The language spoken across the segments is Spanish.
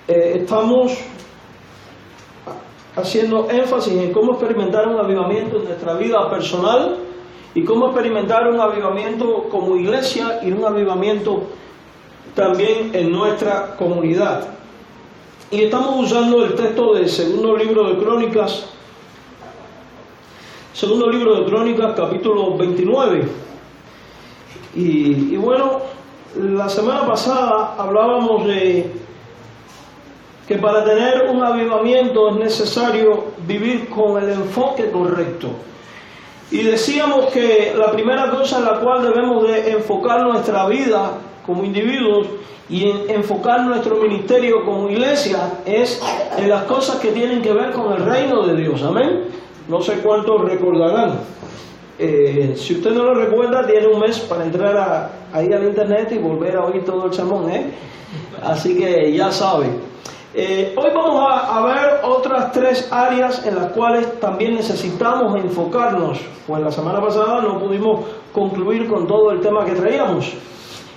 estamos haciendo énfasis en cómo experimentar un avivamiento en nuestra vida personal y cómo experimentar un avivamiento como iglesia y un avivamiento también en nuestra comunidad. Y estamos usando el texto del segundo libro de Crónicas, capítulo 29. Y bueno, la semana pasada hablábamos de que para tener un avivamiento es necesario vivir con el enfoque correcto. Y decíamos que la primera cosa en la cual debemos de enfocar nuestra vida como individuos y enfocar nuestro ministerio como iglesia es en las cosas que tienen que ver con el reino de Dios. Amén. No sé cuántos recordarán. Si usted no lo recuerda, tiene un mes para entrar ahí al internet y volver a oír todo el sermón, así que ya sabe. Hoy vamos a ver otras 3 áreas en las cuales también necesitamos enfocarnos, pues la semana pasada no pudimos concluir con todo el tema que traíamos.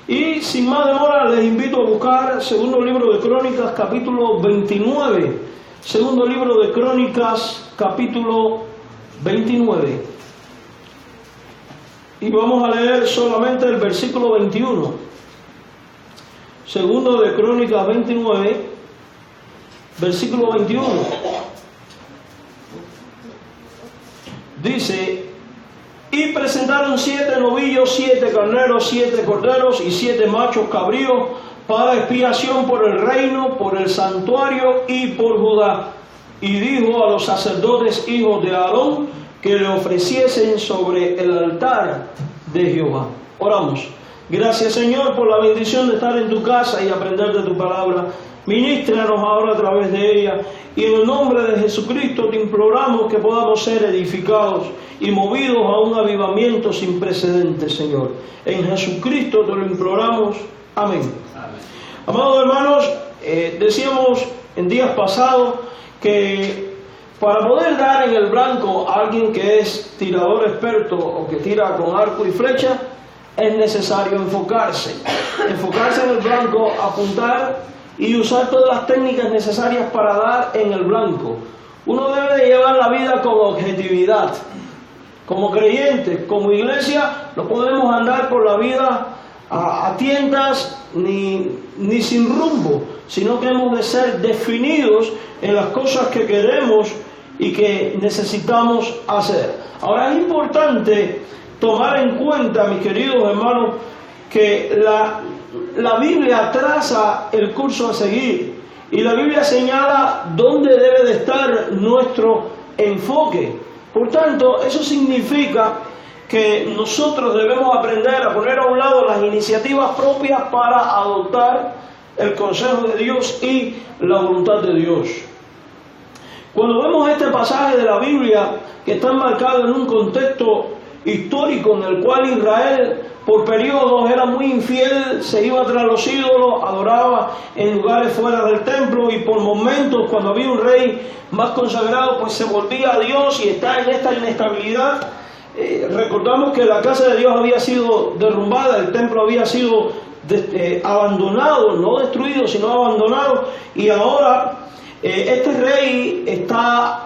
Y sin más demora les invito a buscar segundo libro de Crónicas capítulo 29. Segundo libro de Crónicas capítulo 29. Y vamos a leer solamente el versículo 21. Segundo de Crónicas 29, versículo 21. Dice: y presentaron 7 novillos, 7 carneros, 7 corderos y 7 machos cabríos para expiación por el reino, por el santuario y por Judá. Y dijo a los sacerdotes hijos de Aarón que le ofreciesen sobre el altar de Jehová. Oramos. Gracias, Señor, por la bendición de estar en tu casa y aprender de tu palabra. Ministranos ahora a través de ella, y en el nombre de Jesucristo te imploramos que podamos ser edificados y movidos a un avivamiento sin precedentes, Señor. En Jesucristo te lo imploramos. Amén. Amén. Amados hermanos, decíamos en días pasados que para poder dar en el blanco a alguien que es tirador experto o que tira con arco y flecha, es necesario enfocarse en el blanco, apuntar y usar todas las técnicas necesarias para dar en el blanco. Uno debe de llevar la vida con objetividad. Como creyentes, como iglesia, no podemos andar por la vida a tientas ni sin rumbo, sino que hemos de ser definidos en las cosas que queremos y que necesitamos hacer. Ahora es importante tomar en cuenta, mis queridos hermanos, que la Biblia traza el curso a seguir y la Biblia señala dónde debe de estar nuestro enfoque. Por tanto, eso significa que nosotros debemos aprender a poner a un lado las iniciativas propias para adoptar el consejo de Dios y la voluntad de Dios. Cuando vemos este pasaje de la Biblia que está enmarcado en un contexto histórico en el cual Israel por periodos era muy infiel, se iba tras los ídolos, adoraba en lugares fuera del templo, y por momentos cuando había un rey más consagrado pues se volvía a Dios y está en esta inestabilidad. Recordamos que la casa de Dios había sido derrumbada, el templo había sido abandonado, no destruido sino abandonado, y ahora este rey está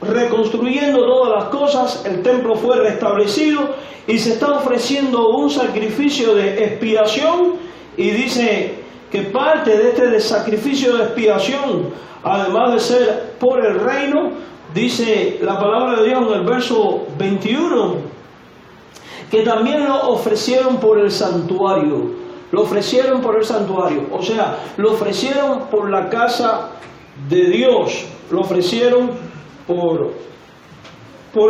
reconstruyendo todas las cosas, el templo fue restablecido y se está ofreciendo un sacrificio de expiación, y dice que parte de este sacrificio de expiación, además de ser por el reino, dice la palabra de Dios en el verso 21, que también lo ofrecieron por el santuario, o sea, lo ofrecieron por la casa de Dios, lo ofrecieron por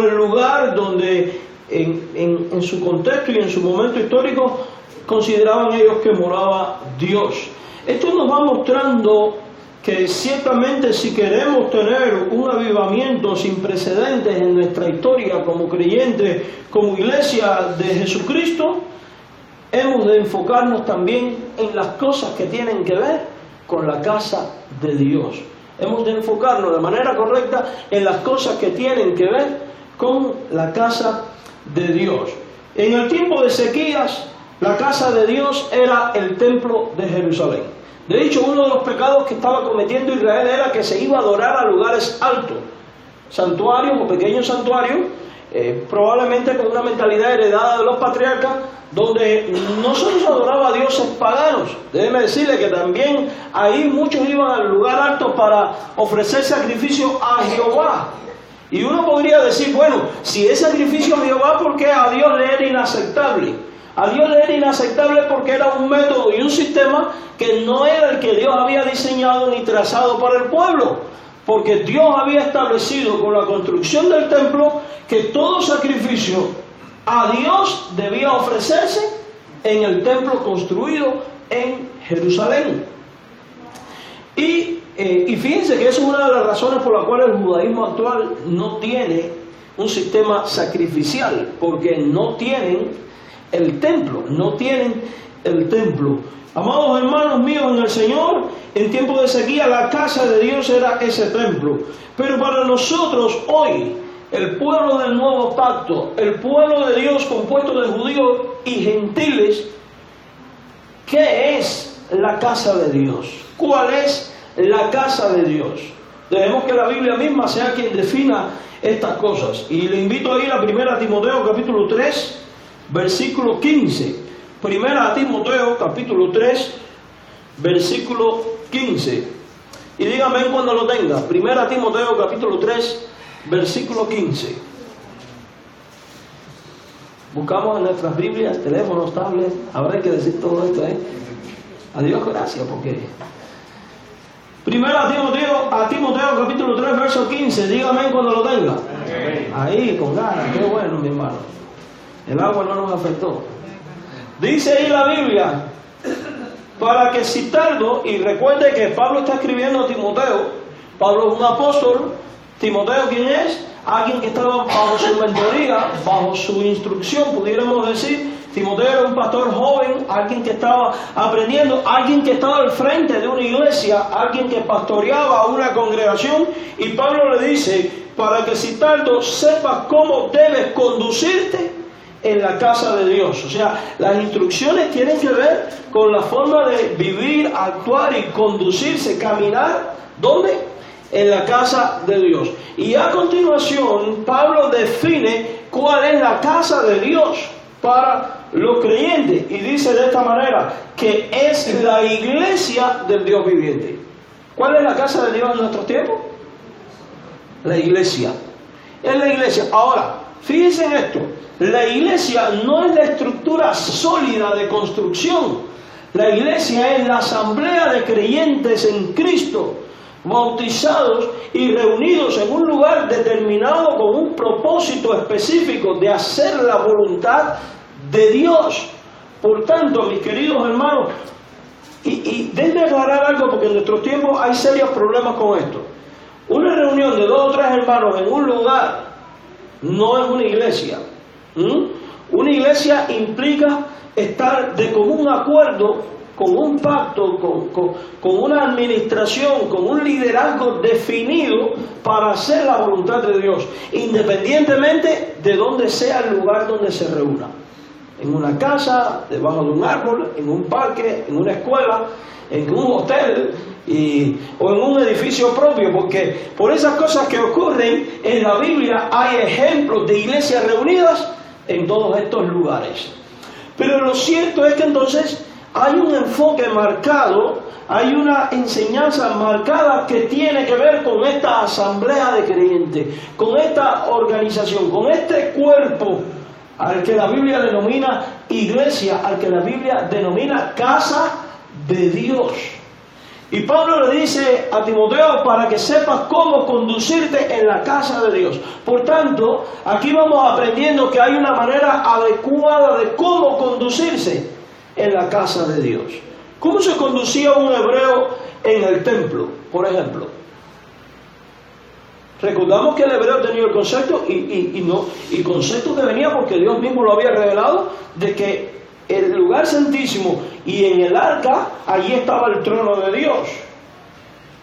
el lugar donde en su contexto y en su momento histórico consideraban ellos que moraba Dios. Esto nos va mostrando que ciertamente si queremos tener un avivamiento sin precedentes en nuestra historia como creyentes, como iglesia de Jesucristo, hemos de enfocarnos también en las cosas que tienen que ver con la casa de Dios. Hemos de enfocarnos de manera correcta en las cosas que tienen que ver con la casa de Dios. En el tiempo de Ezequías, la casa de Dios era el templo de Jerusalén. De hecho, uno de los pecados que estaba cometiendo Israel era que se iba a adorar a lugares altos, santuarios o pequeños santuarios, probablemente con una mentalidad heredada de los patriarcas, donde no solo se adoraba a dioses paganos. Déjeme decirle que también ahí muchos iban al lugar alto para ofrecer sacrificio a Jehová. Y uno podría decir, bueno, si es sacrificio a Jehová, ¿por qué a Dios le era inaceptable? A Dios le era inaceptable porque era un método y un sistema que no era el que Dios había diseñado ni trazado para el pueblo. Porque Dios había establecido con la construcción del templo que todo sacrificio a Dios debía ofrecerse en el templo construido en Jerusalén. Y fíjense que eso es una de las razones por las cuales el judaísmo actual no tiene un sistema sacrificial, porque no tienen el templo, Amados hermanos míos en el Señor, en tiempo de sequía la casa de Dios era ese templo. Pero para nosotros hoy, el pueblo del nuevo pacto, el pueblo de Dios compuesto de judíos y gentiles, ¿qué es la casa de Dios? ¿Cuál es la casa de Dios? Dejemos que la Biblia misma sea quien defina estas cosas. Y le invito a ir a 1 Timoteo capítulo 3, versículo 15. 1 Timoteo capítulo 3, versículo 15. Y dígame cuando lo tenga. 1 Timoteo capítulo 3, versículo 15. Buscamos en nuestras Biblias, teléfonos, tablets. Habrá que decir todo esto, A Dios gracias, porque 1 Timoteo capítulo 3, verso 15. Dígame cuando lo tenga. Ahí, con ganas. Qué bueno, mi hermano. El agua no nos afectó. Dice ahí la Biblia, para que si tardo, y recuerde que Pablo está escribiendo a Timoteo. Pablo es un apóstol. Timoteo, ¿quién es? Alguien que estaba bajo su mentoría, bajo su instrucción, pudiéramos decir. Timoteo era un pastor joven, alguien que estaba aprendiendo, alguien que estaba al frente de una iglesia, alguien que pastoreaba a una congregación. Y Pablo le dice, para que si tardo sepas cómo debes conducirte en la casa de Dios. O sea, las instrucciones tienen que ver con la forma de vivir, actuar y conducirse, caminar. ¿Dónde? En la casa de Dios. Y a continuación, Pablo define cuál es la casa de Dios para los creyentes. Y dice de esta manera, que es la iglesia del Dios viviente. ¿Cuál es la casa de Dios en nuestros tiempos? La iglesia. Es la iglesia. Ahora, fíjense en esto. La iglesia no es la estructura sólida de construcción. La iglesia es la asamblea de creyentes en Cristo, bautizados y reunidos en un lugar determinado con un propósito específico de hacer la voluntad de Dios. Por tanto, mis queridos hermanos, y déjenme aclarar algo, porque en nuestros tiempos hay serios problemas con esto. Una reunión de 2 o 3 hermanos en un lugar no es una iglesia. Una iglesia implica estar de común acuerdo, con un pacto, con una administración, con un liderazgo definido para hacer la voluntad de Dios, independientemente de donde sea el lugar donde se reúna. En una casa, debajo de un árbol, en un parque, en una escuela, en un hotel o en un edificio propio, porque por esas cosas que ocurren en la Biblia hay ejemplos de iglesias reunidas en todos estos lugares. Pero lo cierto es que entonces hay un enfoque marcado, hay una enseñanza marcada que tiene que ver con esta asamblea de creyentes, con esta organización, con este cuerpo al que la Biblia denomina iglesia, al que la Biblia denomina casa de Dios. Y Pablo le dice a Timoteo para que sepas cómo conducirte en la casa de Dios. Por tanto, aquí vamos aprendiendo que hay una manera adecuada de cómo conducirse en la casa de Dios. ¿Cómo se conducía un hebreo en el templo, por ejemplo? Recordamos que el hebreo tenía el concepto, y concepto que venía porque Dios mismo lo había revelado, de que el lugar santísimo y en el arca, allí estaba el trono de Dios.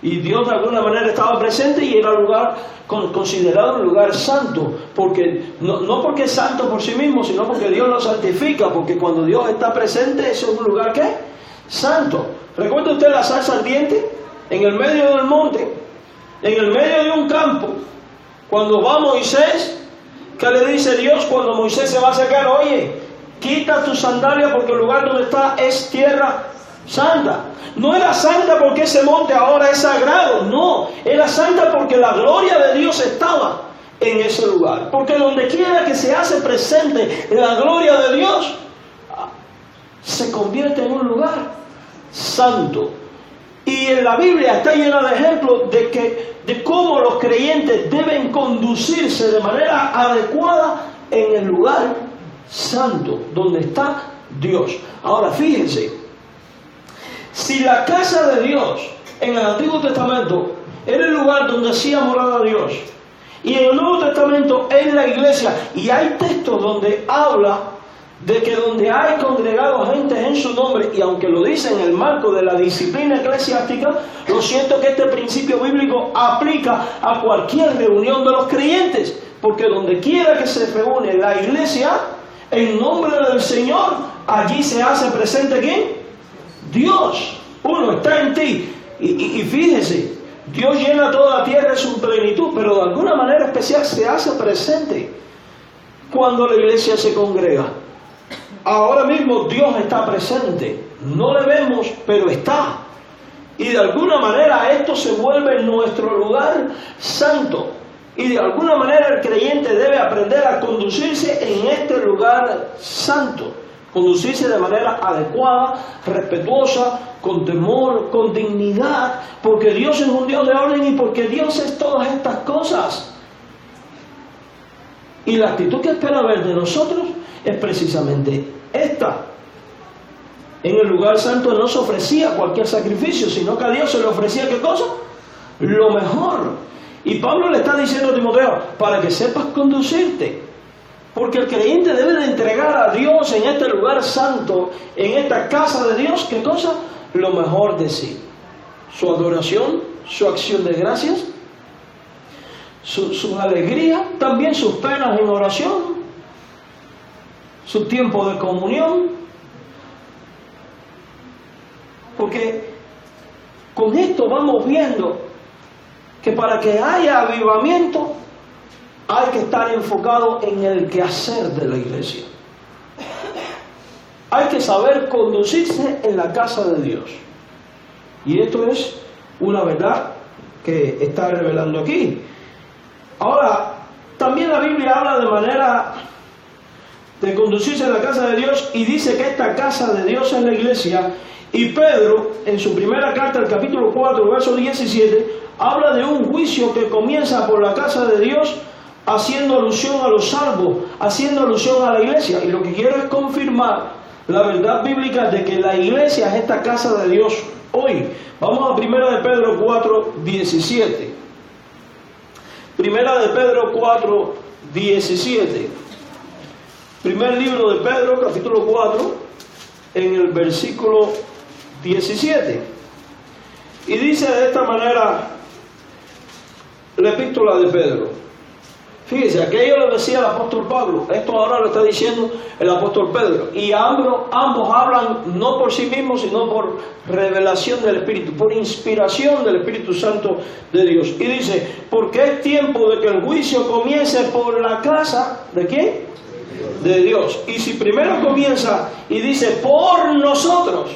Y Dios de alguna manera estaba presente y era un lugar considerado un lugar santo, porque no porque es santo por sí mismo, sino porque Dios lo santifica, porque cuando Dios está presente, ese es un lugar ¿qué? Santo. ¿Recuerda usted la zarza ardiente? En el medio del monte, en el medio de un campo, cuando va Moisés, ¿qué le dice Dios cuando Moisés se va a acercar? Oye, quita tu sandalia porque el lugar donde está es tierra santa. No era santa porque ese monte ahora es sagrado, no, era santa porque la gloria de Dios estaba en ese lugar. Porque donde quiera que se hace presente la gloria de Dios, se convierte en un lugar santo. Y en la Biblia está llena de ejemplos de cómo los creyentes deben conducirse de manera adecuada en el lugar santo, donde está Dios. Ahora fíjense, si la casa de Dios en el Antiguo Testamento era el lugar donde hacía morada Dios, y en el Nuevo Testamento es la iglesia, y hay textos donde habla de que donde hay congregado gente en su nombre, y aunque lo dice en el marco de la disciplina eclesiástica, lo cierto es que este principio bíblico aplica a cualquier reunión de los creyentes, porque donde quiera que se reúne la iglesia, en nombre del Señor, allí se hace presente ¿quién? Dios. Uno está en ti, y fíjese, Dios llena toda la tierra en su plenitud, pero de alguna manera especial se hace presente cuando la iglesia se congrega. Ahora mismo Dios está presente, no le vemos, pero está. Y de alguna manera esto se vuelve nuestro lugar santo. Y de alguna manera el creyente debe aprender a conducirse en este lugar santo. Conducirse de manera adecuada, respetuosa, con temor, con dignidad, porque Dios es un Dios de orden y porque Dios es todas estas cosas. Y la actitud que espera ver de nosotros es precisamente esta. En el lugar santo no se ofrecía cualquier sacrificio, sino que a Dios se le ofrecía ¿qué cosa? Lo mejor. Y Pablo le está diciendo a Timoteo, para que sepas conducirte, porque el creyente debe de entregar a Dios en este lugar santo, en esta casa de Dios, ¿qué cosa? Lo mejor de sí. Su adoración, su acción de gracias, su alegría, también sus penas en oración, su tiempo de comunión, porque con esto vamos viendo que para que haya avivamiento hay que estar enfocado en el quehacer de la iglesia. Hay que saber conducirse en la casa de Dios. Y esto es una verdad que está revelando aquí. Ahora, también la Biblia habla de manera de conducirse en la casa de Dios y dice que esta casa de Dios es la iglesia. Y Pedro, en su primera carta, el capítulo 4, verso 17, habla de un juicio que comienza por la casa de Dios, haciendo alusión a los salvos, haciendo alusión a la iglesia. Y lo que quiero es confirmar la verdad bíblica de que la iglesia es esta casa de Dios hoy. Vamos a 1 de Pedro 4, 17. 1 de Pedro 4, 17. Primer libro de Pedro, capítulo 4, en el versículo 17. Y dice de esta manera la epístola de Pedro. Fíjese, aquello lo decía el apóstol Pablo, esto ahora lo está diciendo el apóstol Pedro. Y ambos hablan no por sí mismos, sino por revelación del Espíritu, por inspiración del Espíritu Santo de Dios. Y dice, porque es tiempo de que el juicio comience por la casa, ¿de quién? De Dios. Y si primero comienza y dice, por nosotros,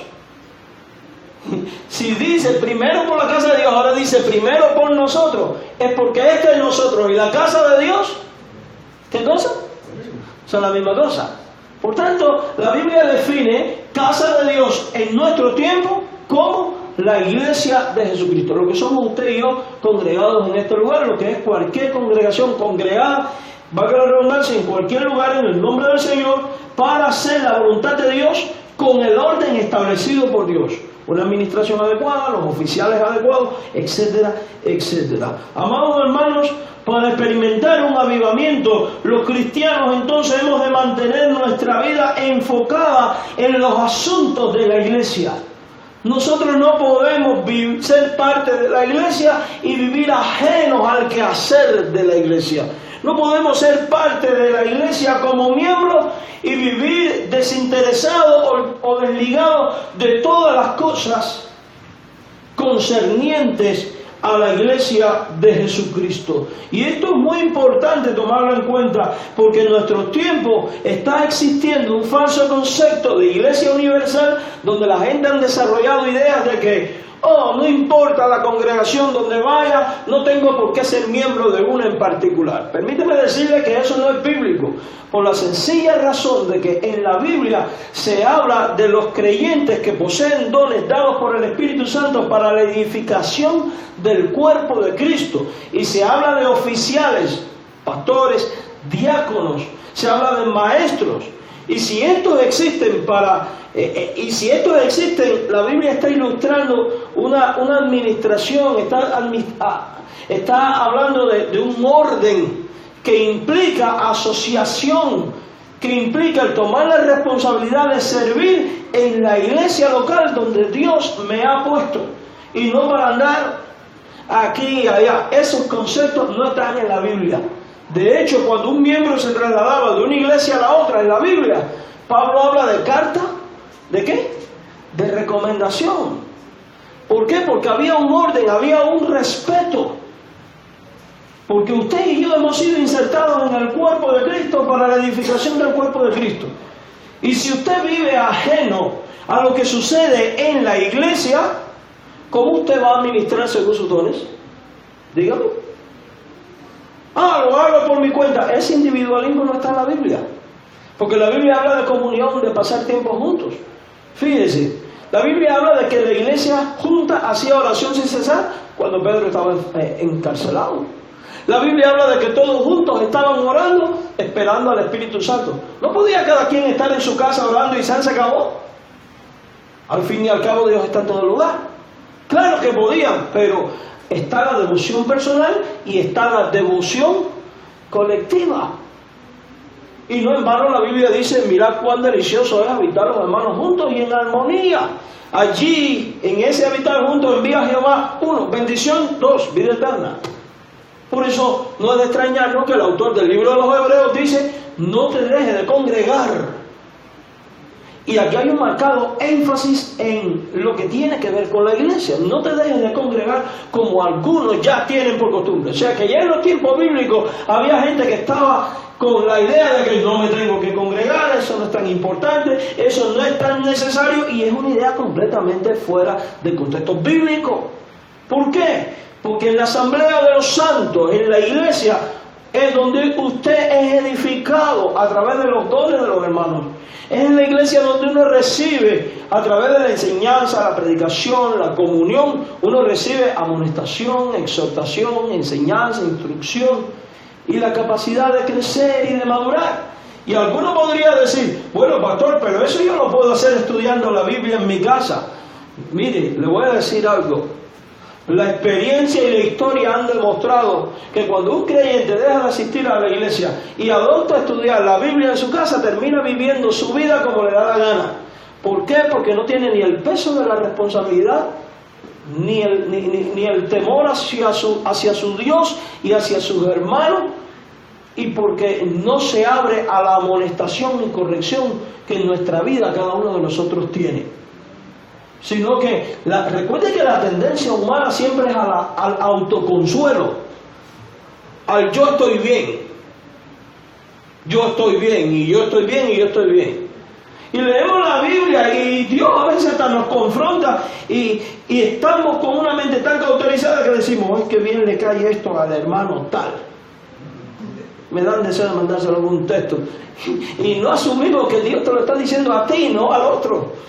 si dice primero por la casa de Dios, ahora dice primero por nosotros, es porque este es nosotros y la casa de Dios, ¿qué cosa? Son la misma cosa. Por tanto, la Biblia define casa de Dios en nuestro tiempo como la iglesia de Jesucristo, lo que somos usted y yo congregados en este lugar, lo que es cualquier congregación congregada, valga la redundancia, en cualquier lugar en el nombre del Señor, para hacer la voluntad de Dios con el orden establecido por Dios. Una administración adecuada, los oficiales adecuados, etcétera, etcétera. Amados hermanos, para experimentar un avivamiento, los cristianos entonces hemos de mantener nuestra vida enfocada en los asuntos de la iglesia. Nosotros no podemos ser parte de la iglesia y vivir ajenos al quehacer de la iglesia. No podemos ser parte de la iglesia como miembros y vivir desinteresados o desligados de todas las cosas concernientes a la iglesia de Jesucristo. Y esto es muy importante tomarlo en cuenta, porque en nuestros tiempos está existiendo un falso concepto de iglesia universal, donde la gente ha desarrollado ideas de que no importa la congregación donde vaya, no tengo por qué ser miembro de una en particular. Permíteme decirle que eso no es bíblico, por la sencilla razón de que en la Biblia se habla de los creyentes que poseen dones dados por el Espíritu Santo para la edificación del cuerpo de Cristo. Y se habla de oficiales, pastores, diáconos, se habla de maestros. Y si estos existen la Biblia está ilustrando una administración, está hablando de un orden que implica asociación, que implica el tomar la responsabilidad de servir en la iglesia local donde Dios me ha puesto, y no para andar aquí y allá. Esos conceptos no están en la Biblia. De hecho, cuando un miembro se trasladaba de una iglesia a la otra en la Biblia, Pablo habla de carta, ¿de qué? De recomendación. ¿Por qué? Porque había un orden, había un respeto. Porque usted y yo hemos sido insertados en el cuerpo de Cristo para la edificación del cuerpo de Cristo. Y si usted vive ajeno a lo que sucede en la iglesia, ¿cómo usted va a administrar según sus dones? Dígame. Lo hago por mi cuenta. Ese individualismo no está en la Biblia, porque la Biblia habla de comunión, de pasar tiempo juntos. Fíjese, la Biblia habla de que la iglesia junta hacía oración sin cesar cuando Pedro estaba encarcelado. La Biblia habla de que todos juntos estaban orando, esperando al Espíritu Santo. No podía cada quien estar en su casa orando y se acabó. Al fin y al cabo Dios está en todo lugar. Claro que podían, pero está la devoción personal y está la devoción colectiva. Y no en vano la Biblia dice: mirad cuán delicioso es habitar los hermanos juntos y en armonía. Allí, en ese habitar juntos, envía Jehová: 1, bendición; 2, vida eterna. Por eso no es de extrañarnos que el autor del libro de los Hebreos dice: no te dejes de congregar. Y aquí hay un marcado énfasis en lo que tiene que ver con la iglesia. No te dejes de congregar como algunos ya tienen por costumbre. O sea que ya en los tiempos bíblicos había gente que estaba con la idea de que no me tengo que congregar, eso no es tan importante, eso no es tan necesario, y es una idea completamente fuera del contexto bíblico. ¿Por qué? Porque en la asamblea de los santos, en la iglesia, es donde usted es edificado a través de los dones de los hermanos. Es en la iglesia donde uno recibe, a través de la enseñanza, la predicación, la comunión, uno recibe amonestación, exhortación, enseñanza, instrucción y la capacidad de crecer y de madurar. Y alguno podría decir: bueno, pastor, pero eso yo lo puedo hacer estudiando la Biblia en mi casa. Mire, le voy a decir algo. La experiencia y la historia han demostrado que cuando un creyente deja de asistir a la iglesia y adopta a estudiar la Biblia en su casa, termina viviendo su vida como le da la gana. ¿Por qué? Porque no tiene ni el peso de la responsabilidad, ni el temor hacia su Dios y hacia sus hermanos, y porque no se abre a la amonestación y corrección que en nuestra vida cada uno de nosotros tiene. Sino que, recuerde que la tendencia humana siempre es al autoconsuelo, al yo estoy bien, yo estoy bien, y yo estoy bien, y yo estoy bien. Y leemos la Biblia y Dios a veces hasta nos confronta y estamos con una mente tan cauterizada que decimos: es que bien le cae esto al hermano tal. Me dan deseo de mandárselo algún texto. Y no asumimos que Dios te lo está diciendo a ti, no al otro.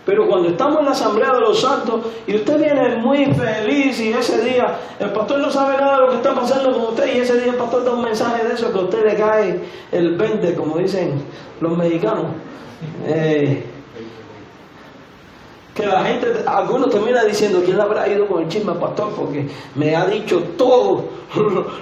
Pero cuando estamos en la asamblea de los santos y usted viene muy feliz, y ese día el pastor no sabe nada de lo que está pasando con usted, y ese día el pastor da un mensaje de eso que a usted le cae el 20, como dicen los mexicanos, que la gente, algunos terminan diciendo: ¿quién le habrá ido con el chisme al pastor? Porque me ha dicho todo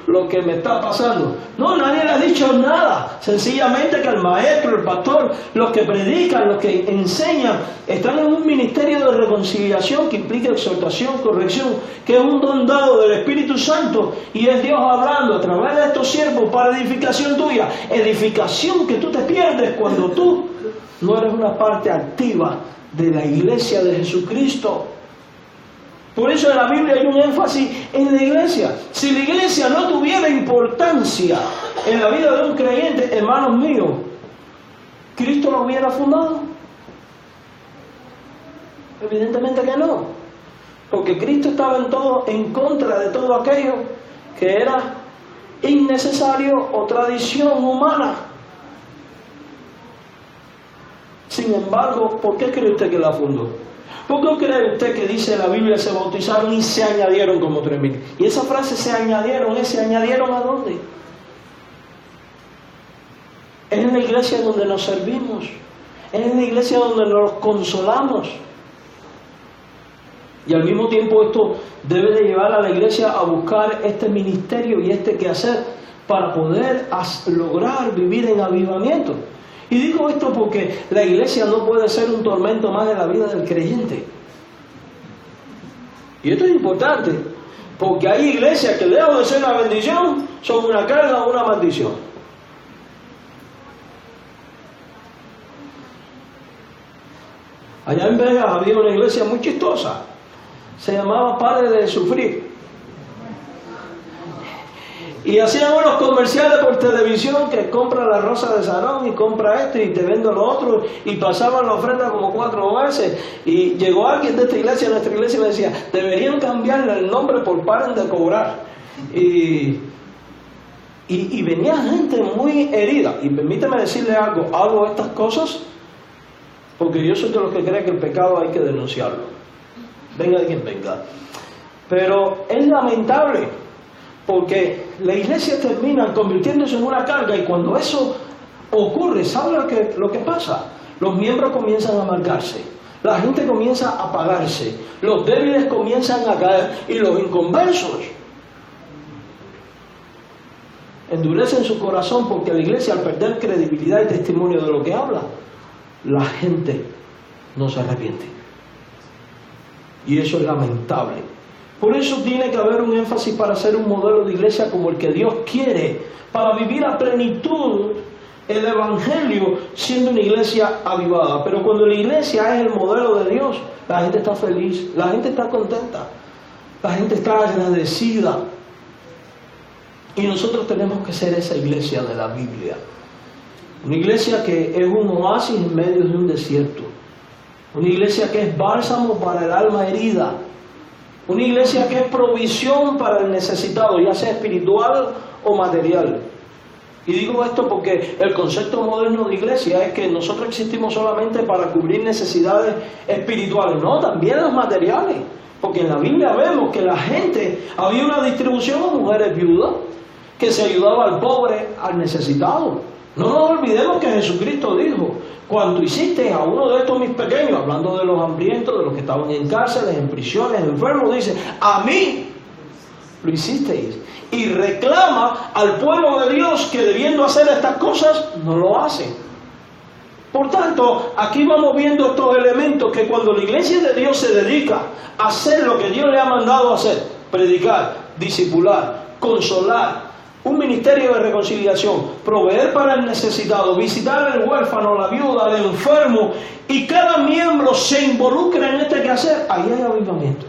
lo que me está pasando. No, nadie le ha dicho nada. Sencillamente que el maestro, el pastor, los que predican, los que enseñan, están en un ministerio de reconciliación que implica exhortación, corrección, que es un don dado del Espíritu Santo, y es Dios hablando a través de estos siervos para edificación tuya. Edificación que tú te pierdes cuando tú no eres una parte activa de la iglesia de Jesucristo. Por eso en la Biblia hay un énfasis en la iglesia. Si la iglesia no tuviera importancia en la vida de un creyente, hermanos míos, ¿Cristo lo hubiera fundado? Evidentemente que no. Porque Cristo estaba en contra de todo aquello que era innecesario o tradición humana. Sin embargo, ¿por qué cree usted que la fundó? ¿Por qué cree usted que dice la Biblia se bautizaron y se añadieron como 3,000? Y esa frase ¿se añadieron a dónde? Es en la iglesia donde nos servimos, es en la iglesia donde nos consolamos. Y al mismo tiempo esto debe de llevar a la iglesia a buscar este ministerio y este quehacer para poder lograr vivir en avivamiento. Y digo esto porque la iglesia no puede ser un tormento más de la vida del creyente. Y esto es importante, porque hay iglesias que lejos de ser una bendición, son una carga o una maldición. Allá en Vegas había una iglesia muy chistosa, se llamaba Padre de Sufrir. Y hacían unos comerciales por televisión que compra la rosa de Sarón y compra esto y te vendo lo otro, y pasaban la ofrenda como 4 veces. Y llegó alguien de esta iglesia, nuestra iglesia, y me decía, deberían cambiarle el nombre por Paren de Cobrar. Y venía gente muy herida. Y permíteme decirle algo, hago estas cosas porque yo soy de los que creen que el pecado hay que denunciarlo, venga de quien venga. Pero es lamentable, porque la iglesia termina convirtiéndose en una carga, y cuando eso ocurre, ¿sabe lo que pasa? Los miembros comienzan a amargarse, la gente comienza a apagarse, los débiles comienzan a caer, y los inconversos endurecen su corazón, porque la iglesia, al perder credibilidad y testimonio de lo que habla, la gente no se arrepiente. Y eso es lamentable. Por eso tiene que haber un énfasis para ser un modelo de iglesia como el que Dios quiere, para vivir a plenitud el Evangelio siendo una iglesia avivada. Pero cuando la iglesia es el modelo de Dios, la gente está feliz, la gente está contenta, la gente está agradecida. Y nosotros tenemos que ser esa iglesia de la Biblia. Una iglesia que es un oasis en medio de un desierto. Una iglesia que es bálsamo para el alma herida. Una iglesia que es provisión para el necesitado, ya sea espiritual o material. Y digo esto porque el concepto moderno de iglesia es que nosotros existimos solamente para cubrir necesidades espirituales. No, también las materiales. Porque en la Biblia vemos que la gente, había una distribución a mujeres viudas, que se ayudaba al pobre, al necesitado. No nos olvidemos que Jesucristo dijo, cuando hiciste a uno de estos mis pequeños, hablando de los hambrientos, de los que estaban en cárceles, en prisiones, enfermos, dice, a mí lo hicisteis. Y reclama al pueblo de Dios que debiendo hacer estas cosas, no lo hacen. Por tanto, aquí vamos viendo estos elementos que cuando la iglesia de Dios se dedica a hacer lo que Dios le ha mandado hacer, predicar, discipular, consolar, un ministerio de reconciliación, proveer para el necesitado, visitar al huérfano, la viuda, el enfermo, y cada miembro se involucra en este quehacer, ahí hay avivamiento.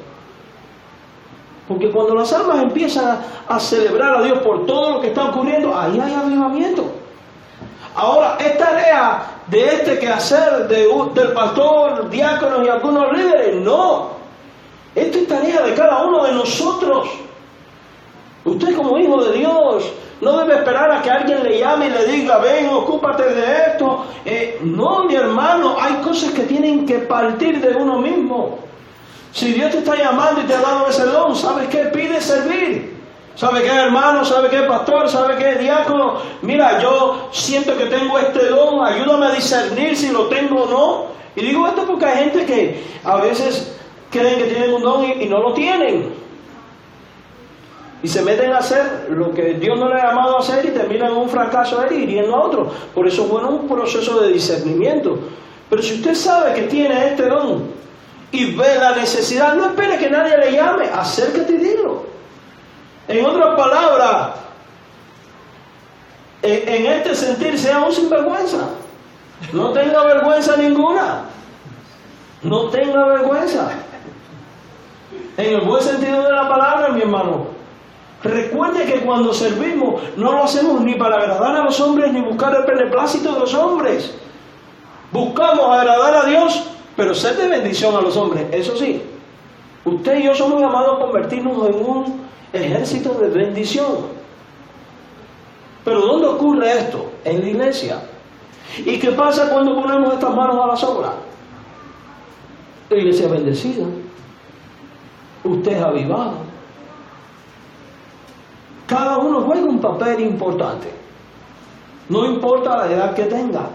Porque cuando las almas empiezan a celebrar a Dios por todo lo que está ocurriendo, ahí hay avivamiento. Ahora, es tarea de este quehacer del pastor, diáconos y algunos líderes. No, esto es tarea de cada uno de nosotros. Usted como hijo de Dios no debe esperar a que alguien le llame y le diga, ven, ocúpate de esto. No, mi hermano, hay cosas que tienen que partir de uno mismo. Si Dios te está llamando y te ha dado ese don, ¿sabes qué? Pide servir. ¿Sabe qué, hermano? ¿Sabe qué, pastor? ¿Sabe qué, diácono? Mira, yo siento que tengo este don, ayúdame a discernir si lo tengo o no. Y digo esto porque hay gente que a veces creen que tienen un don y no lo tienen. Y se meten a hacer lo que Dios no le ha llamado a hacer y terminan en un fracaso y hiriendo a otro. Por eso es bueno un proceso de discernimiento. Pero si usted sabe que tiene este don y ve la necesidad, no espere que nadie le llame, acércate y dilo. En otras palabras, en este sentir, sea un sinvergüenza. No tenga vergüenza ninguna. No tenga vergüenza. En el buen sentido de la palabra, mi hermano. Recuerde que cuando servimos no lo hacemos ni para agradar a los hombres ni buscar el beneplácito de los hombres. Buscamos agradar a Dios, pero ser de bendición a los hombres. Eso sí, usted y yo somos llamados a convertirnos en un ejército de bendición. Pero ¿dónde ocurre esto? En la iglesia. ¿Y qué pasa cuando ponemos estas manos a las obras? La iglesia es bendecida. Usted es avivado. Cada uno juega un papel importante. No importa la edad que tenga.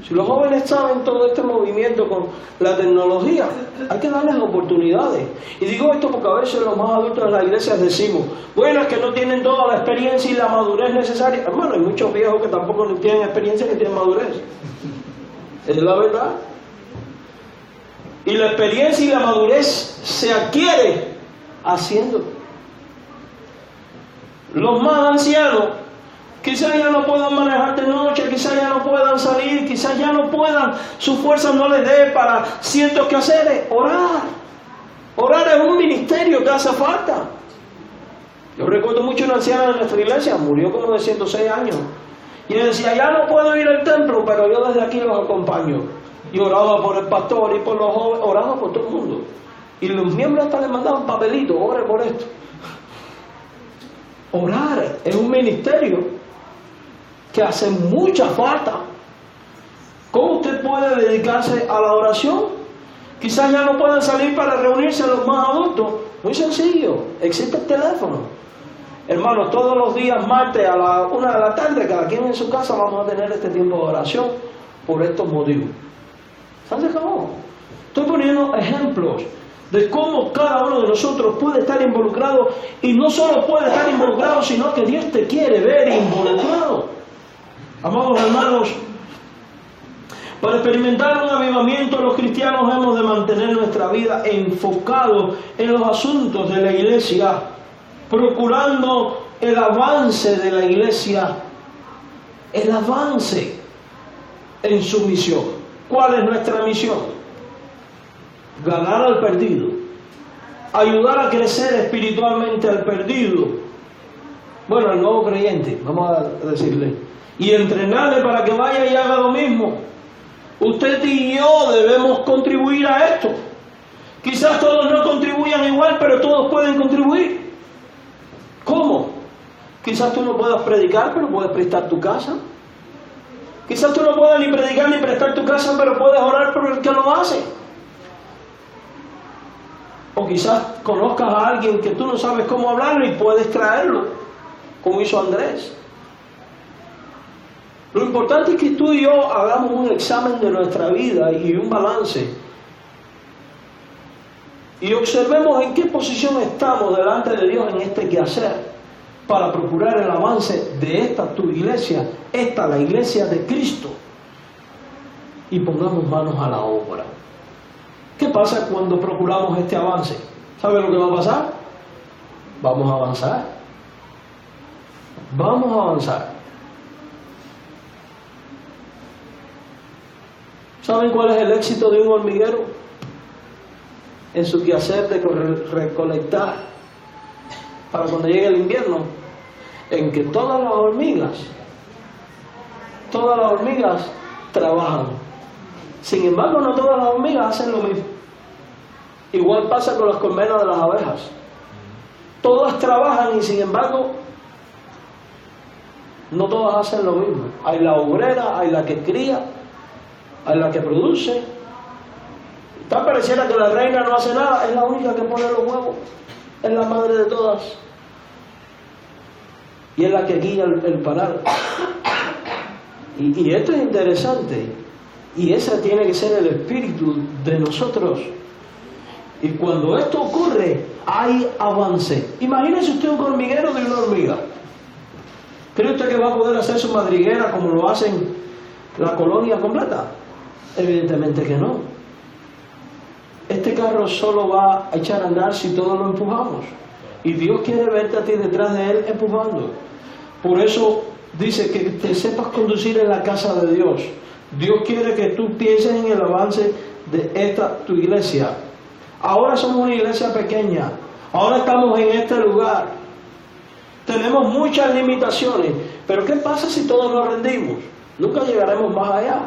Si los jóvenes saben todo este movimiento con la tecnología, hay que darles oportunidades. Y digo esto porque a veces los más adultos de la iglesia decimos, bueno, es que no tienen toda la experiencia y la madurez necesaria. Hermano, hay muchos viejos que tampoco tienen experiencia que tienen madurez. Es la verdad. Y la experiencia y la madurez se adquiere haciendo. Los más ancianos quizás ya no puedan manejar de noche, quizás ya no puedan salir, quizás ya no puedan, su fuerza no les dé para ciertos quehaceres. Orar. Orar es un ministerio que hace falta. Yo recuerdo mucho una anciana de nuestra iglesia, murió como de 106 años. Y ella decía, ya no puedo ir al templo, pero yo desde aquí los acompaño. Y oraba por el pastor y por los jóvenes, oraba por todo el mundo. Y los miembros hasta le mandaban papelitos, ore por esto. Orar es un ministerio que hace mucha falta. ¿Cómo usted puede dedicarse a la oración? Quizás ya no puedan salir para reunirse los más adultos. Muy sencillo, existe el teléfono. Hermanos, todos los días martes a la 1 de la tarde, cada quien en su casa vamos a tener este tiempo de oración por estos motivos. ¿Se acabó? Estoy poniendo ejemplos de cómo cada uno de nosotros puede estar involucrado, y no solo puede estar involucrado, sino que Dios te quiere ver involucrado. Amados hermanos, para experimentar un avivamiento, los cristianos hemos de mantener nuestra vida enfocados en los asuntos de la iglesia, procurando el avance de la iglesia, el avance en su misión. ¿Cuál es nuestra misión? Ganar al perdido, ayudar a crecer espiritualmente al perdido, bueno, al nuevo creyente, vamos a decirle, y entrenarle para que vaya y haga lo mismo. Usted y yo debemos contribuir a esto. Quizás todos no contribuyan igual, pero todos pueden contribuir. ¿Cómo? Quizás tú no puedas predicar, pero puedes prestar tu casa. Quizás tú no puedas ni predicar ni prestar tu casa, pero puedes orar por el que lo hace. O quizás conozcas a alguien que tú no sabes cómo hablarlo y puedes traerlo, como hizo Andrés. Lo importante es que tú y yo hagamos un examen de nuestra vida y un balance. Y observemos en qué posición estamos delante de Dios en este quehacer para procurar el avance de esta tu iglesia, esta la iglesia de Cristo. Y pongamos manos a la obra. ¿Qué pasa cuando procuramos este avance? ¿Sabe lo que va a pasar? Vamos a avanzar. Vamos a avanzar. ¿Saben cuál es el éxito de un hormiguero? En su quehacer de recolectar para cuando llegue el invierno, en que todas las hormigas trabajan. Sin embargo, no todas las hormigas hacen lo mismo. Igual pasa con las colmenas de las abejas. Todas trabajan y sin embargo no todas hacen lo mismo. Hay la obrera, hay la que cría, hay la que produce. Tal pareciera que la reina no hace nada, es la única que pone los huevos, es la madre de todas y es la que guía el panal. Y esto es interesante, y ese tiene que ser el espíritu de nosotros. Y cuando esto ocurre, hay avance. Imagínese usted un hormiguero de una hormiga. ¿Cree usted que va a poder hacer su madriguera como lo hacen la colonia completa? Evidentemente que no. Este carro solo va a echar a andar si todos lo empujamos. Y Dios quiere verte a ti detrás de Él empujando. Por eso dice que te sepas conducir en la casa de Dios. Dios quiere que tú pienses en el avance de esta tu iglesia. Ahora somos una iglesia pequeña. Ahora estamos en este lugar. Tenemos muchas limitaciones. Pero ¿qué pasa si todos nos rendimos? Nunca llegaremos más allá.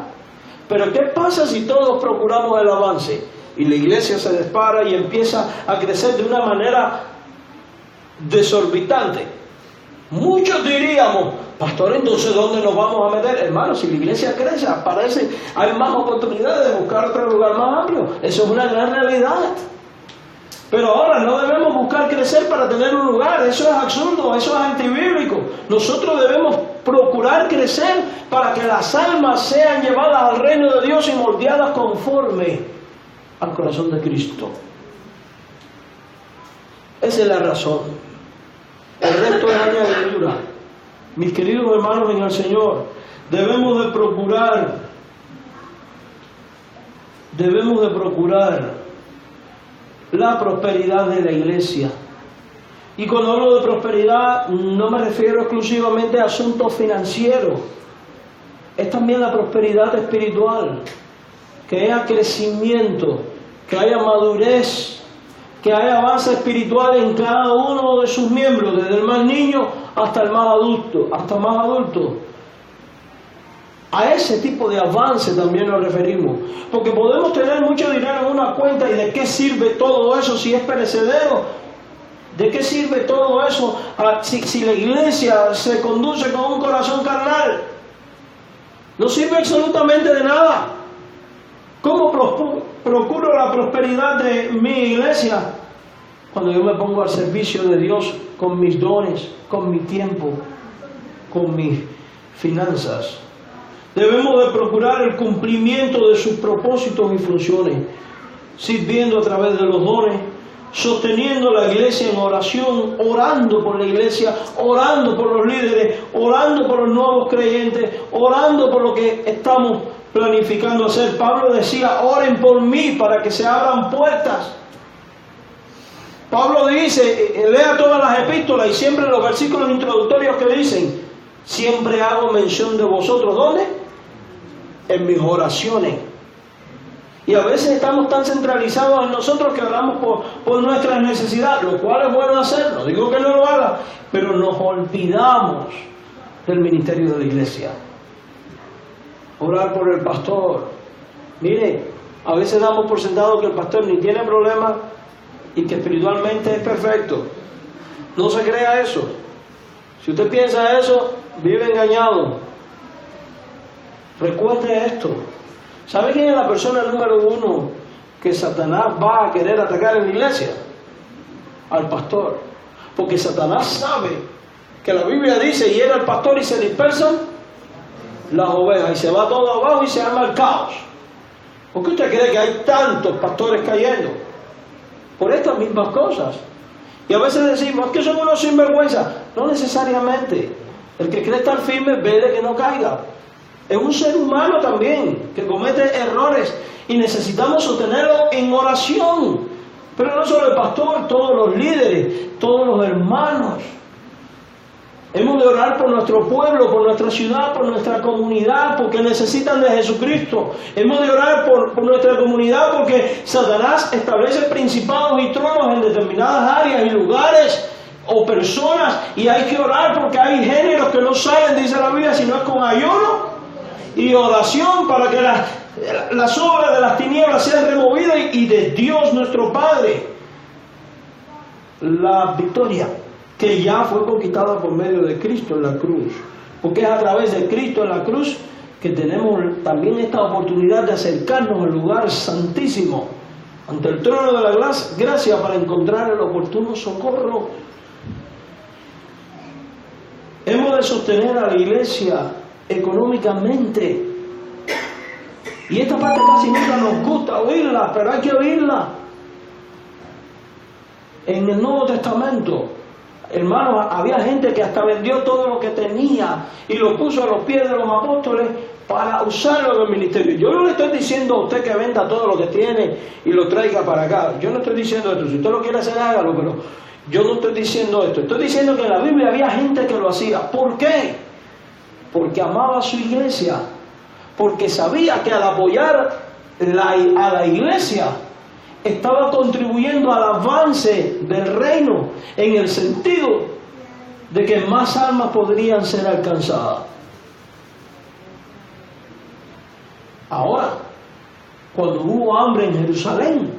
Pero ¿qué pasa si todos procuramos el avance? Y la iglesia se dispara y empieza a crecer de una manera desorbitante. Muchos diríamos, pastor, entonces ¿dónde nos vamos a meter? Hermano, si la iglesia crece, hay más oportunidades de buscar otro lugar más amplio. Eso es una gran realidad. Pero ahora no debemos buscar crecer para tener un lugar. Eso es absurdo, eso es antibíblico. Nosotros debemos procurar crecer para que las almas sean llevadas al reino de Dios y moldeadas conforme al corazón de Cristo. Esa es la razón. El resto es añadidura. Mis queridos hermanos en el Señor, debemos de procurar la prosperidad de la iglesia. Y cuando hablo de prosperidad, no me refiero exclusivamente a asuntos financieros. Es también la prosperidad espiritual. Que haya crecimiento, que haya madurez, que haya avance espiritual en cada uno de sus miembros, desde el más niño hasta el más adulto, A ese tipo de avance también nos referimos. Porque podemos tener mucho dinero en una cuenta, ¿y de qué sirve todo eso si es perecedero? ¿De qué sirve todo eso si la iglesia se conduce con un corazón carnal? No sirve absolutamente de nada. ¿Cómo procuro la prosperidad de mi iglesia? Cuando yo me pongo al servicio de Dios con mis dones, con mi tiempo, con mis finanzas. Debemos de procurar el cumplimiento de sus propósitos y funciones, sirviendo a través de los dones, sosteniendo la iglesia en oración, orando por la iglesia, orando por los líderes, orando por los nuevos creyentes, orando por lo que estamos planificando hacer. Pablo decía, oren por mí para que se abran puertas. Pablo dice, lea todas las epístolas y siempre los versículos introductorios que dicen, siempre hago mención de vosotros. ¿Dónde? En mis oraciones. Y a veces estamos tan centralizados en nosotros que oramos por nuestras necesidades, lo cual es bueno hacerlo, digo que no lo haga, pero nos olvidamos del ministerio de la iglesia. Orar por el pastor. Mire, a veces damos por sentado que el pastor ni tiene problemas y que espiritualmente es perfecto. No se crea eso. Si usted piensa eso, vive engañado. Recuerde esto. ¿Sabe quién es la persona número uno que Satanás va a querer atacar en la iglesia? Al pastor. Porque Satanás sabe que la Biblia dice, hiera al pastor y se dispersan las ovejas, y se va todo abajo y se arma el caos. ¿Por qué usted cree que hay tantos pastores cayendo? Por estas mismas cosas. Y a veces decimos, es que son unos sinvergüenzas. No necesariamente. El que cree estar firme, vele que no caiga. Es un ser humano también, que comete errores, y necesitamos sostenerlo en oración. Pero no solo el pastor, todos los líderes, todos los hermanos. Hemos de orar por nuestro pueblo, por nuestra ciudad, por nuestra comunidad, porque necesitan de Jesucristo. Hemos de orar por nuestra comunidad porque Satanás establece principados y tronos en determinadas áreas y lugares o personas, y hay que orar porque hay géneros que no salen, dice la Biblia, sino es con ayuno y oración para que las obras de las tinieblas sean removidas y de Dios nuestro Padre la victoria que ya fue conquistada por medio de Cristo en la cruz, porque es a través de Cristo en la cruz que tenemos también esta oportunidad de acercarnos al lugar santísimo ante el trono de la gracia para encontrar el oportuno socorro. Hemos de sostener a la iglesia económicamente, y esta parte casi nunca nos gusta oírla, pero hay que oírla. En el Nuevo Testamento, hermanos, había gente que hasta vendió todo lo que tenía y lo puso a los pies de los apóstoles para usarlo en el ministerio. Yo no le estoy diciendo a usted que venda todo lo que tiene y lo traiga para acá. Yo no estoy diciendo esto. Si usted lo quiere hacer, hágalo, pero yo no estoy diciendo esto. Estoy diciendo que en la Biblia había gente que lo hacía. ¿Por qué? Porque amaba a su iglesia, porque sabía que al apoyar a la iglesia, estaba contribuyendo al avance del reino en el sentido de que más almas podrían ser alcanzadas. Ahora, cuando hubo hambre en Jerusalén,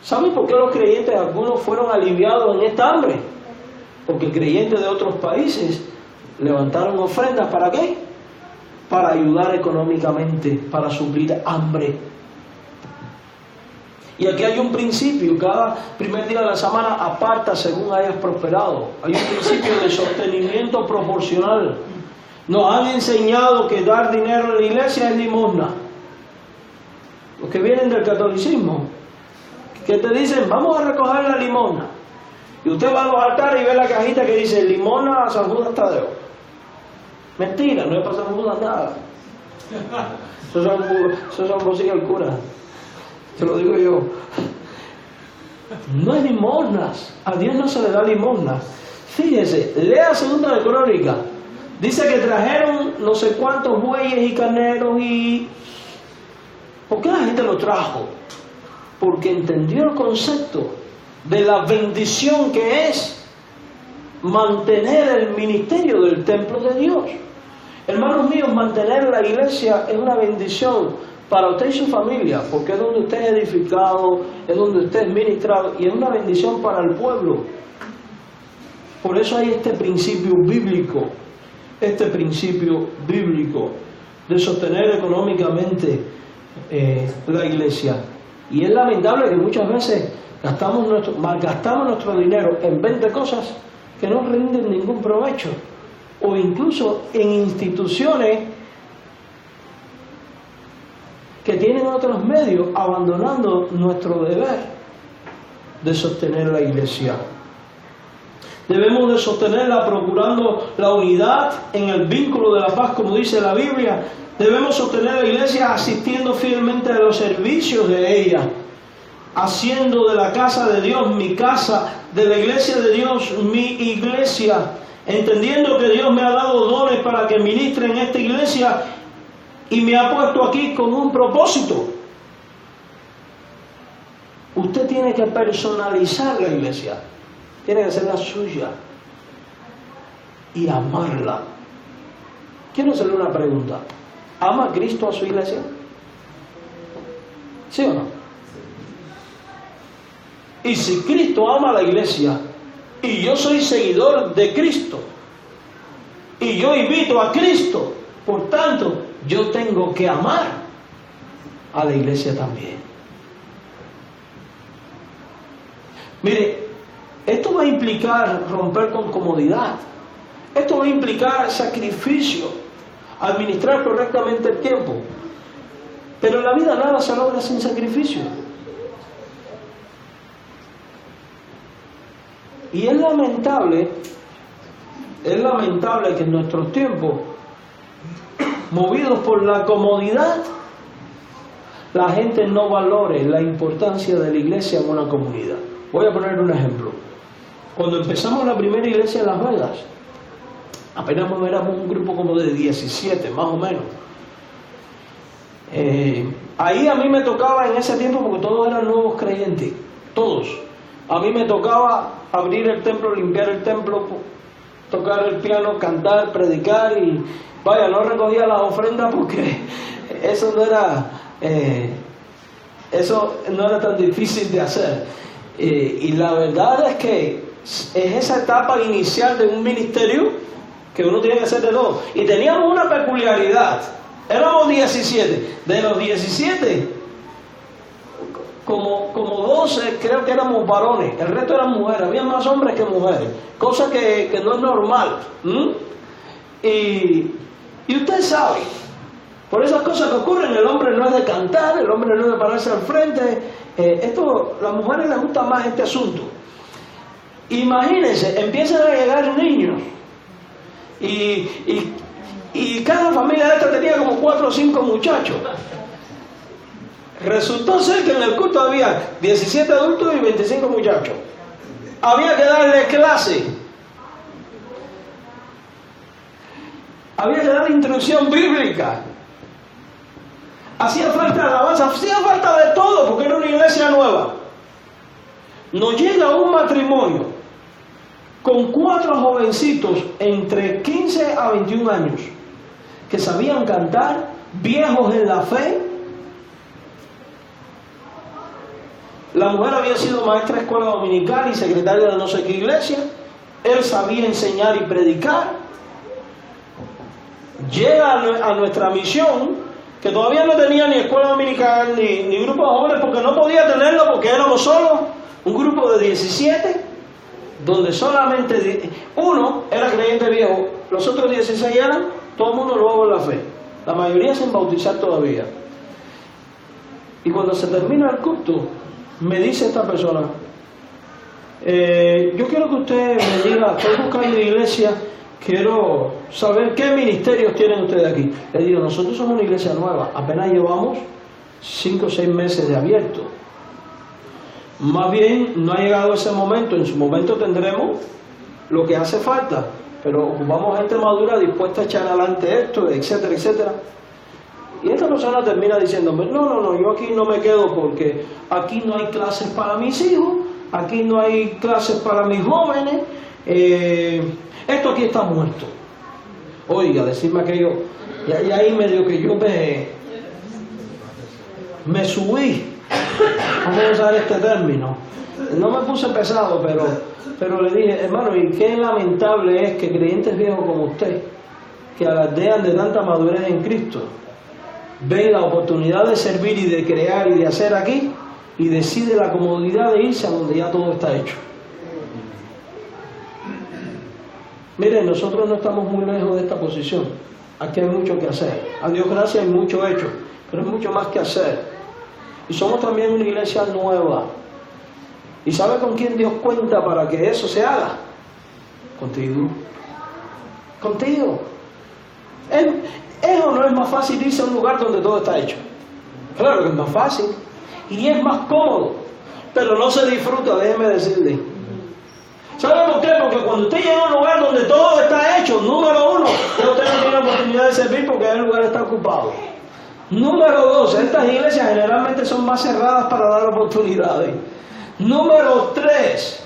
¿saben por qué los creyentes, algunos fueron aliviados en esta hambre? Porque creyentes de otros países levantaron ofrendas, ¿para qué? Para ayudar económicamente, para suplir hambre. Y aquí hay un principio: cada primer día de la semana aparta según hayas prosperado. Hay un principio de sostenimiento proporcional. Nos han enseñado que dar dinero a la iglesia es limosna. Los que vienen del catolicismo, que te dicen, vamos a recoger la limosna. Y usted va a los altares y ve la cajita que dice, limosna a San Judas Tadeo. Mentira, no es para San Judas nada. Eso son bolsillos del cura. Te lo digo yo. No es limosnas. A Dios no se le da limosnas. Fíjese, lea Segunda de Crónicas. Dice que trajeron no sé cuántos bueyes y carneros y... ¿Por qué la gente lo trajo? Porque entendió el concepto de la bendición que es mantener el ministerio del templo de Dios. Hermanos míos, mantener la iglesia es una bendición para usted y su familia, porque es donde usted es edificado, es donde usted es ministrado, y es una bendición para el pueblo. Por eso hay este principio bíblico de sostener económicamente la iglesia. Y es lamentable que muchas veces malgastamos nuestro dinero en 20 cosas que no rinden ningún provecho, o incluso en instituciones que tienen otros medios, abandonando nuestro deber de sostener la iglesia. Debemos de sostenerla procurando la unidad en el vínculo de la paz, como dice la Biblia. Debemos sostener la iglesia asistiendo fielmente a los servicios de ella, haciendo de la casa de Dios mi casa, de la iglesia de Dios mi iglesia, entendiendo que Dios me ha dado dones para que ministre en esta iglesia y me ha puesto aquí con un propósito. Usted tiene que personalizar la iglesia, tiene que hacerla suya y amarla. Quiero hacerle una pregunta: ¿ama Cristo a su iglesia? ¿Sí o no? Y si Cristo ama a la iglesia y yo soy seguidor de Cristo y yo invito a Cristo, por tanto yo tengo que amar a la iglesia también. Mire, esto va a implicar romper con comodidad, esto va a implicar sacrificio, administrar correctamente el tiempo, pero en la vida nada se logra sin sacrificio. Y es lamentable que en nuestros tiempos, movidos por la comodidad, la gente no valore la importancia de la iglesia en una comunidad. Voy a poner un ejemplo. Cuando empezamos la primera iglesia en Las Vegas, apenas éramos un grupo como de 17, más o menos. Ahí a mí me tocaba en ese tiempo, porque todos eran nuevos creyentes, todos. A mí me tocaba abrir el templo, limpiar el templo, tocar el piano, cantar, predicar, y vaya, no recogía las ofrendas porque eso no era tan difícil de hacer. Y la verdad es que es esa etapa inicial de un ministerio que uno tiene que hacer de todo. Y teníamos una peculiaridad: éramos 17. De los 17, como 12 creo que éramos varones, el resto eran mujeres. Había más hombres que mujeres, cosa que no es normal. Y usted sabe, por esas cosas que ocurren, el hombre no es de cantar, el hombre no es de pararse al frente. Las mujeres les gusta más este asunto. Imagínense, empiezan a llegar niños y cada familia de esta tenía como 4 o 5 muchachos. Resultó ser que en el culto había 17 adultos y 25 muchachos. Había que darle clase, había que darle instrucción bíblica, hacía falta alabanza, hacía falta de todo, porque era una iglesia nueva. Nos llega un matrimonio con 4 jovencitos entre 15 a 21 años que sabían cantar, viejos en la fe. La mujer había sido maestra de escuela dominical y secretaria de no sé qué iglesia. Él sabía enseñar y predicar. Llega a nuestra misión, que todavía no tenía ni escuela dominical ni grupo de jóvenes, porque no podía tenerlo, porque éramos solos un grupo de 17, donde solamente uno era creyente viejo, los otros 16 eran todo el mundo nuevo en la fe, la mayoría sin bautizar todavía. Y cuando se termina el culto, me dice esta persona, yo quiero que usted me diga, estoy buscando una iglesia, quiero saber qué ministerios tienen ustedes aquí. Le digo, nosotros somos una iglesia nueva, apenas llevamos 5 o 6 meses de abierto. Más bien no ha llegado ese momento, en su momento tendremos lo que hace falta, pero ocupamos gente madura dispuesta a echar adelante esto, etcétera, etcétera. Y esta persona termina diciéndome, no, yo aquí no me quedo porque aquí no hay clases para mis hijos, aquí no hay clases para mis jóvenes, esto aquí está muerto. Oiga, decirme aquello, y ahí medio que yo me subí, vamos a usar este término, no me puse pesado, pero le dije, hermano, y qué lamentable es que creyentes viejos como usted, que alardean de tanta madurez en Cristo, ven la oportunidad de servir y de crear y de hacer aquí y decide la comodidad de irse a donde ya todo está hecho. Miren, nosotros no estamos muy lejos de esta posición. Aquí hay mucho que hacer. A Dios gracias, hay mucho hecho, pero hay mucho más que hacer. Y somos también una iglesia nueva. ¿Y sabe con quién Dios cuenta para que eso se haga? Contigo. Contigo. ¿Es o no es más fácil irse a un lugar donde todo está hecho? Claro que es más fácil. Y es más cómodo. Pero no se disfruta, déjeme decirle. ¿Sabe por qué? Porque cuando usted llega a un lugar donde todo está hecho, número 1, usted no tiene oportunidad de servir porque el lugar está ocupado. Número 2, estas iglesias generalmente son más cerradas para dar oportunidades. Número 3,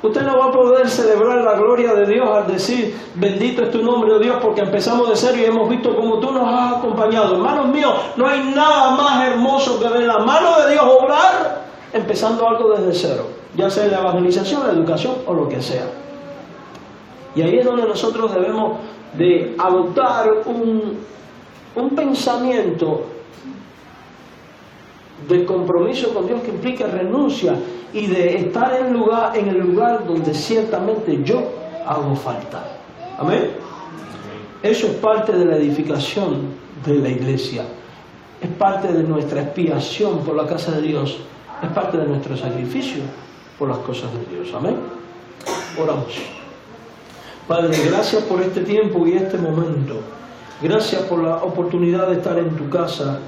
usted no va a poder celebrar la gloria de Dios al decir, bendito es tu nombre, oh Dios, porque empezamos de cero y hemos visto cómo tú nos has acompañado. Hermanos míos, no hay nada más hermoso que ver la mano de Dios obrar, empezando algo desde cero, ya sea la evangelización, la educación o lo que sea. Y ahí es donde nosotros debemos de adoptar un pensamiento de compromiso con Dios que implica renuncia y de estar en el lugar donde ciertamente yo hago falta. Amén. Eso es parte de la edificación de la iglesia, es parte de nuestra expiación por la casa de Dios, es parte de nuestro sacrificio por las cosas de Dios. Amén. Oramos. Padre, gracias por este tiempo y este momento. Gracias por la oportunidad de estar en tu casa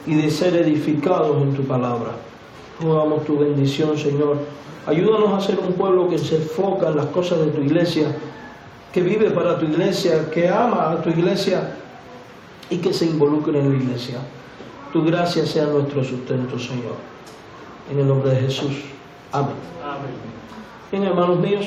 y de ser edificados en tu palabra. Rogamos tu bendición, Señor. Ayúdanos a ser un pueblo que se enfoca en las cosas de tu iglesia, que vive para tu iglesia, que ama a tu iglesia y que se involucre en la iglesia. Tu gracia sea nuestro sustento, Señor. En el nombre de Jesús. Amén. Bien, hermanos míos.